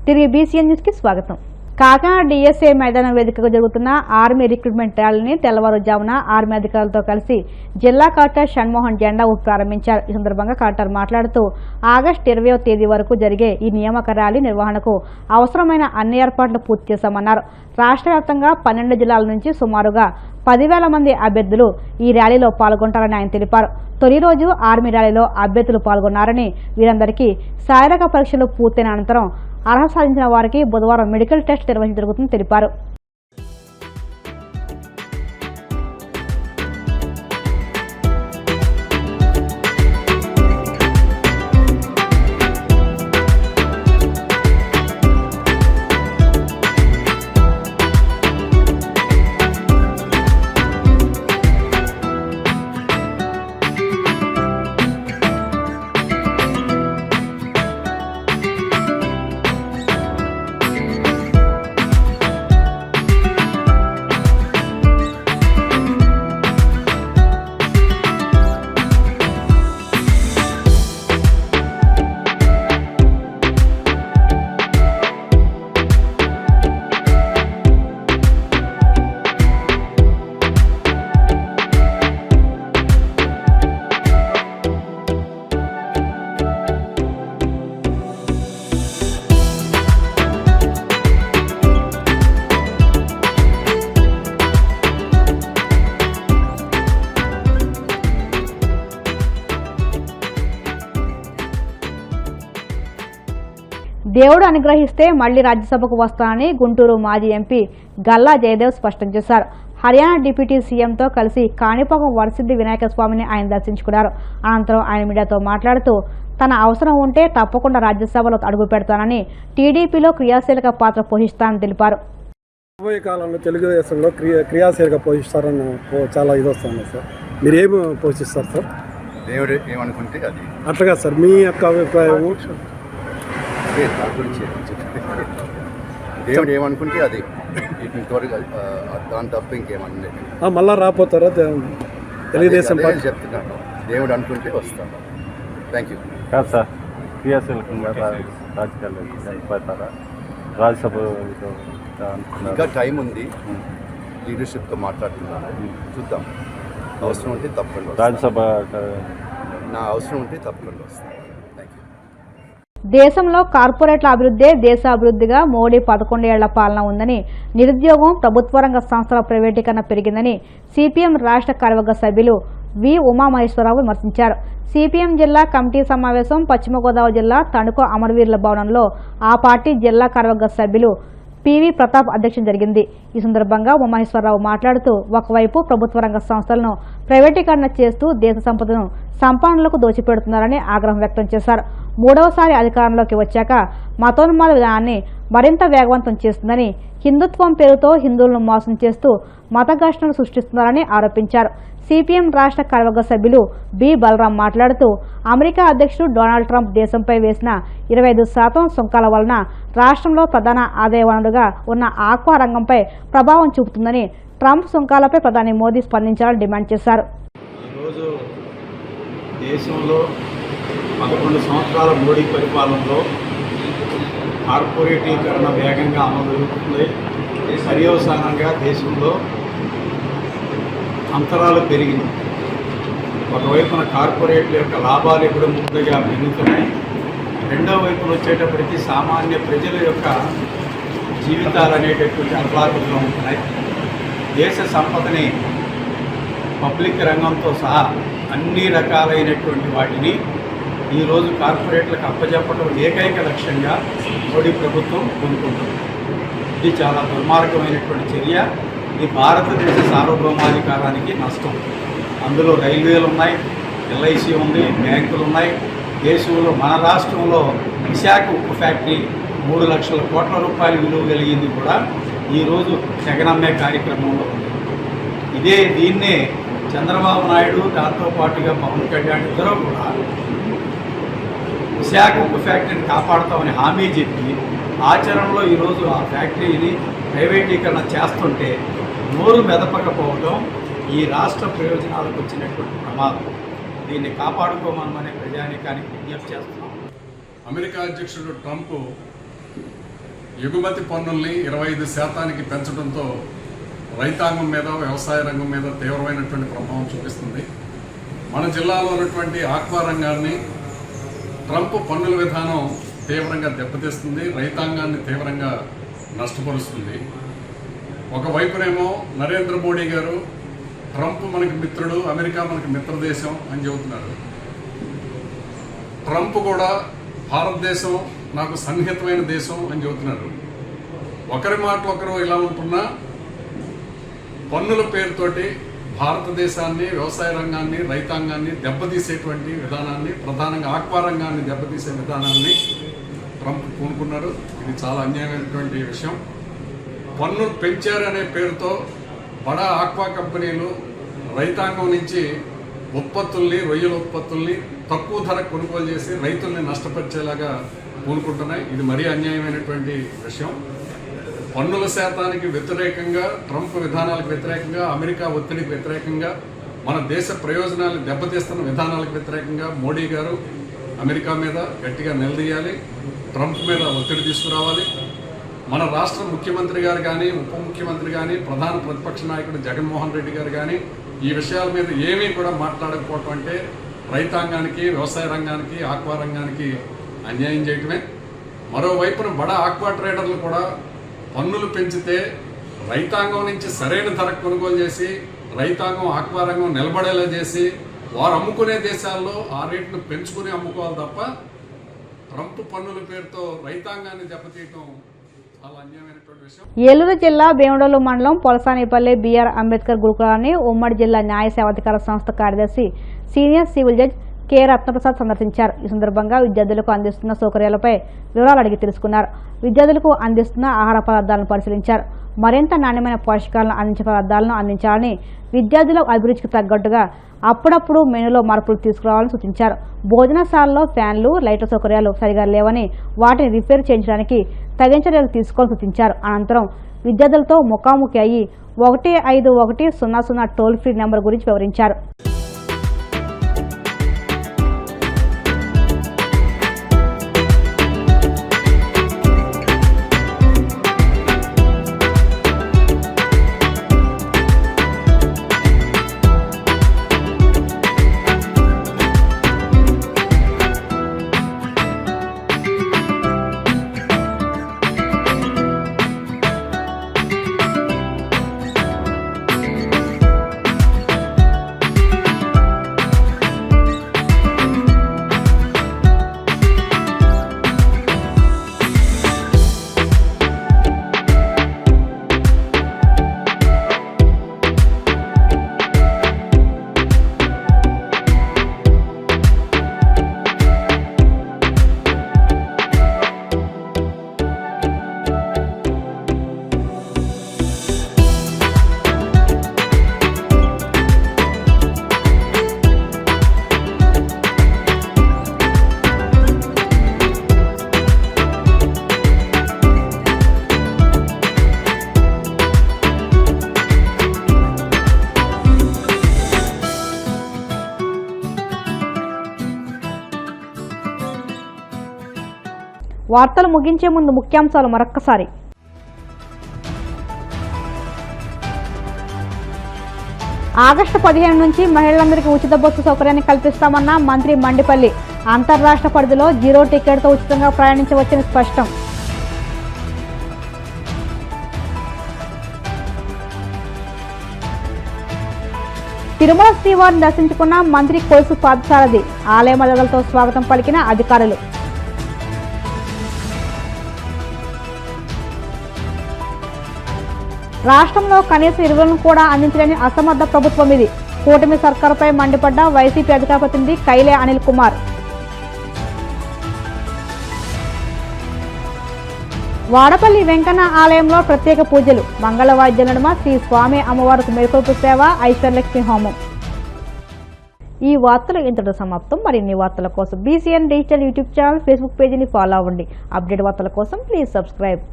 తిరిగి BCN news కి స్వాగతం. కాకినాడ డిఎస్ఏ మైదానం వేదికగా జరుగుతున్న ఆర్మీ రిక్రూట్మెంట్ ర్యాలీని తెల్లవారుజామున ఆర్మీ అధికారులతో కలిసి జిల్లా కలెక్టర్ షణ్మోహన్ జెండా ఊపి ప్రారంభించారు. ఈ సందర్భంగా కలెక్టర్ మాట్లాడుతూ ఆగస్టు 20వ తేదీ వరకు జరిగే ఈ నియామక ర్యాలీ నిర్వహణకు అవసరమైన అన్ని ఏర్పాట్లు పూర్తి చేశామన్నారు. రాష్ట్ర వ్యాప్తంగా 12 జిల్లాల నుంచి సుమారుగా 10,000 మంది అభ్యర్థులు ఈ ర్యాలీలో పాల్గొంటారని ఆయన తెలిపారు. తొలి రోజు ఆర్మీ ర్యాలీలో అభ్యర్థులు పాల్గొన్నారని, వీరందరికీ శారీరక పరీక్షలు పూర్తయిన అనంతరం అర్హత సాధించిన వారికి బుధవారం మెడికల్ టెస్ట్ నిర్వహించడం జరుగుతుందని తెలిపారు. దేవుడు అనుగ్రహిస్తే మళ్లీ రాజ్యసభకు వస్తానని గుంటూరు మాజీ ఎంపీ గల్లా జయదేవ్ స్పష్టం చేశారు. హర్యానా డిప్యూటీ సీఎంతో కలిసి కాణిపాకం వరసిద్ధి వినాయక స్వామిని ఆయన దర్శించుకున్నారు. అనంతరం ఆయన మీడియాతో మాట్లాడుతూ తన అవసరం ఉంటే తప్పకుండా రాజ్యసభలో అడుగు పెడతానని, టీడీపీలో క్రియాశీలక పాత్ర పోషిస్తానని తెలిపారు. రాబోయే కాలంలో తెలుగుదేశంలో క్రియాశీలక పోషిస్తారని చాలా ఇది వస్తుంది సార్. మీరు ఏమి పోషిస్తారు సార్? దేవుడు ఏమనుకుంటే అది అట్లాగా సార్. మీ యొక్క అభిప్రాయం? దేవుడు ఏమనుకుంటే అది ఇంతవరకు దాని తప్ప ఇంకేమన్నా మళ్ళా రాపోతారా తెలుగుదేశం పార్టీ? చెప్తున్నాను, దేవుడు అనుకుంటే వస్తాను. Thank you. కాదు సార్, క్రియాశీలకంగా రాజకీయాలు రాజ్యసభ ఇంకా టైం ఉంది. లీడర్షిప్తో మాట్లాడుతున్నాను, చూద్దాం. అవసరం ఉంటే తప్పకుండా రాజ్యసభ నా అవసరం ఉంటే తప్పకుండా వస్తాను. దేశంలో కార్పొరేట్ల అభివృద్ధే దేశ అభివృద్ధిగా మోడీ 11 ఏళ్ల పాలన ఉందని, నిరుద్యోగం, ప్రభుత్వ రంగ సంస్థల ప్రైవేటీకరణ పెరిగిందని సిపిఎం రాష్ట్ర కార్యవర్గ సభ్యులు వి ఉమామహేశ్వరరావు విమర్శించారు. సిపిఎం జిల్లా కమిటీ సమావేశం పశ్చిమ గోదావరి జిల్లా తణుకు అమరవీరుల భవనంలో ఆ పార్టీ జిల్లా కార్యవర్గ సభ్యులు పివి ప్రతాప్ అధ్యక్షత జరిగింది. ఈ సందర్భంగా ఉమామహేశ్వరరావు మాట్లాడుతూ ఒకవైపు ప్రభుత్వ రంగ సంస్థలను ప్రైవేటీకరణ చేస్తూ దేశ సంపదను సంపన్నులకు దోచిపెడుతున్నారని ఆగ్రహం వ్యక్తం చేశారు. మూడవసారి అధికారంలోకి వచ్చాక మతోన్మాద విధానాన్ని మరింత వేగవంతం చేస్తుందని, హిందుత్వం పేరుతో హిందువులను మోసం చేస్తూ మత ఘర్షణలు సృష్టిస్తున్నారని ఆరోపించారు. సిపిఎం రాష్ట్ర కార్యవర్గ సభ్యులు బి బలరాం మాట్లాడుతూ అమెరికా అధ్యక్షుడు డొనాల్డ్ ట్రంప్ దేశంపై వేసిన 25% సుంకాల వలన రాష్ట్రంలో ప్రధాన ఆదాయ వనరుగా ఉన్న ఆక్వా రంగంపై ప్రభావం చూపుతుందని, ట్రంప్ సుంకాలపై ప్రధాని మోదీ స్పందించాలని డిమాండ్ చేశారు. ఈరోజు దేశంలో 11 సంవత్సరాల మోడీ పరిపాలనలో కార్పొరేటీకరణ వేగంగా అమలు జరుగుతుంది. పర్యవసానంగా దేశంలో అంతరాలు పెరిగినాయి. ఒకవైపున కార్పొరేట్ల యొక్క లాభాలు ఎప్పుడు ముద్దగా పెరుగుతున్నాయి. రెండవ వైపున వచ్చేటప్పటికీ సామాన్య ప్రజల యొక్క జీవితాలు అనేటటువంటి అల్లాకులుగా ఉంటున్నాయి. దేశ సంపదని పబ్లిక్ రంగంతో సహా అన్ని రకాలైనటువంటి వాటిని ఈరోజు కార్పొరేట్లకు అప్పచెప్పడం ఏకైక లక్ష్యంగా మోడీ ప్రభుత్వం కొనుక్కుంటుంది. ఇది చాలా దుర్మార్గమైనటువంటి చర్య. ఇది భారతదేశ సార్వభౌమాధికారానికి నష్టం. అందులో రైల్వేలు ఉన్నాయి, ఎల్ఐసి ఉంది, బ్యాంకులు ఉన్నాయి. దేశంలో మన రాష్ట్రంలో విశాఖ ఉక్కు ఫ్యాక్టరీ 3 లక్షల కోట్ల రూపాయలు విలువ కలిగింది కూడా ఈరోజు జగనమ్మే కార్యక్రమంలో ఉంది. దీన్నే చంద్రబాబు నాయుడు దాంతోపాటుగా పవన్ కళ్యాణ్ ఇద్దరూ కూడా విశాఖ ఉక్కు ఫ్యాక్టరీని కాపాడుతామని హామీ చెప్పి ఆచరణలో ఈరోజు ఆ ఫ్యాక్టరీని ప్రైవేటీకరణ చేస్తుంటే నోరు మెదపకపోవడం ఈ రాష్ట్ర ప్రయోజనాలకు వచ్చినటువంటి ప్రమాదం. దీన్ని కాపాడుకోమని ప్రజానీకానికి విజ్ఞప్తి చేస్తున్నాం. అమెరికా అధ్యక్షుడు ట్రంప్ ఎగుమతి పన్నుల్ని 25% పెంచడంతో రైతాంగం మీద వ్యవసాయ రంగం మీద తీవ్రమైనటువంటి ప్రభావం చూపిస్తుంది. మన జిల్లాలో ఉన్నటువంటి ఆక్వా రంగాన్ని ట్రంప్ పన్నుల విధానం తీవ్రంగా దెబ్బతీస్తుంది, రైతాంగాన్ని తీవ్రంగా నష్టపరుస్తుంది. ఒకవైపునేమో నరేంద్ర మోడీ గారు ట్రంప్ మనకి మిత్రుడు, అమెరికా మనకి మిత్రదేశం అని చెబుతున్నారు. ట్రంప్ కూడా భారతదేశం నాకు సన్నిహితమైన దేశం అని చెబుతున్నారు. ఒకరి మాటలు ఒకరు ఇలా ఉంటున్నా పన్నుల పేరుతోటి భారతదేశాన్ని, వ్యవసాయ రంగాన్ని, రైతాంగాన్ని దెబ్బతీసేటువంటి విధానాన్ని, ప్రధానంగా ఆక్వా రంగాన్ని దెబ్బతీసే విధానాన్ని ట్రంప్ పూనుకున్నారు. ఇది చాలా అన్యాయమైనటువంటి విషయం. పన్ను పెంచారనే పేరుతో బడా ఆక్వా కంపెనీలు రైతాంగం నుంచి ఉత్పత్తుల్ని, రొయ్యల ఉత్పత్తుల్ని తక్కువ ధర కొనుగోలు చేసి రైతుల్ని నష్టపరిచేలాగా పూనుకుంటున్నాయి. ఇది మరీ అన్యాయమైనటువంటి విషయం. పన్నుల శాతానికి వ్యతిరేకంగా, ట్రంప్ విధానాలకు వ్యతిరేకంగా, అమెరికా ఒత్తిడికి వ్యతిరేకంగా, మన దేశ ప్రయోజనాలు దెబ్బతీస్తున్న విధానాలకు వ్యతిరేకంగా మోడీ గారు అమెరికా మీద గట్టిగా నిలదీయాలి, ట్రంప్ మీద ఒత్తిడి తీసుకురావాలి. మన రాష్ట్ర ముఖ్యమంత్రి గారు కానీ, ఉప ముఖ్యమంత్రి కానీ, ప్రధాన ప్రతిపక్ష నాయకుడు జగన్మోహన్ రెడ్డి గారు కానీ ఈ విషయాల మీద ఏమీ కూడా మాట్లాడకపోవటం అంటే రైతాంగానికి, వ్యవసాయ రంగానికి, ఆక్వా రంగానికి అన్యాయం చేయటమే. మరోవైపున బడా ఆక్వా ట్రేడర్లు కూడా పన్నులు పెంచితే రైతాంగం నుంచి సరైన ధర కొనుగోలు చేసి రైతాంగం, ఆక్వా రంగం నిలబడేలా చేసి వారు అమ్ముకునే దేశాల్లో ఆ రేటును పెంచుకుని అమ్ముకోవాలి తప్ప ట్రంప్ పన్నుల పేరుతో రైతాంగాన్ని దెబ్బతీయటం చాలా అన్యాయమైనటువంటి విషయం. ఏలూరు జిల్లా భీమడోలు మండలం పొలసానిపల్లి బిఆర్ అంబేద్కర్ గురుకులాన్ని ఉమ్మడి జిల్లా న్యాయ సేవాధికార సంస్థ కార్యదర్శి senior civil judge K Ratnaprasad సందర్శించారు. ఈ సందర్భంగా విద్యార్థులకు అందిస్తున్న సౌకర్యాలపై వివరాలు అడిగి తెలుసుకున్నారు. విద్యార్థులకు అందిస్తున్న ఆహార పదార్థాలను పరిశీలించారు. మరింత నాణ్యమైన పోషకాలను అందించే పదార్థాలను అందించాలని, విద్యార్థుల అభిరుచికి తగ్గట్టుగా అప్పుడప్పుడు మెనూలో మార్పులు తీసుకురావాలని సూచించారు. భోజనశాలలో ఫ్యాన్లు, లైట్ల సౌకర్యాలు సరిగా లేవని వాటిని రిపేర్ చేయించడానికి తగిన చర్యలు తీసుకోవాలని సూచించారు. అనంతరం విద్యార్థులతో ముఖాముఖి అయ్యి 15100 టోల్ ఫ్రీ నెంబర్ గురించి వివరించారు. వార్తలు ముగించే ముందు ముఖ్యాంశాలు మరొక్కసారి. ఆగస్టు 15 నుంచి మహిళలందరికీ ఉచిత బస్సు సౌకర్యాన్ని కల్పిస్తామన్న మంత్రి మండిపల్లి. అంతర్రాష్ట్ర పరిధిలో 0 టికెట్తో ఉచితంగా ప్రయాణించవచ్చని స్పష్టం. తిరుమల శ్రీవారిని దర్శించుకున్న మంత్రి కొలుసు పాదసారథి. ఆలయ మర్యాదలతో స్వాగతం పలికిన అధికారులు. రాష్ట్రంలో కనీస ఎరువులను కూడా అందించలేని అసమర్థ ప్రభుత్వం ఇది. కూటమి సర్కారుపై మండిపడ్డ వైసీపీ అధికార ప్రతినిధి కైలే అనిల్ కుమార్. వాడపల్లి వెంకన్న ఆలయంలో ప్రత్యేక పూజలు. మంగళ వాయిద్యాల నడుమ శ్రీ స్వామి అమ్మవారికి మేల్కొల్పు సేవ, ఐశ్వర్యలక్ష్మి హోమం. ఈ వార్తలు ఇంతటితో సమాప్తం. మరిన్ని వార్తల కోసం BCN digital YouTube channel, Facebook పేజీని ఫాలో అవ్వండి. అప్డేట్ వార్తల కోసం ప్లీజ్ సబ్స్క్రైబ్.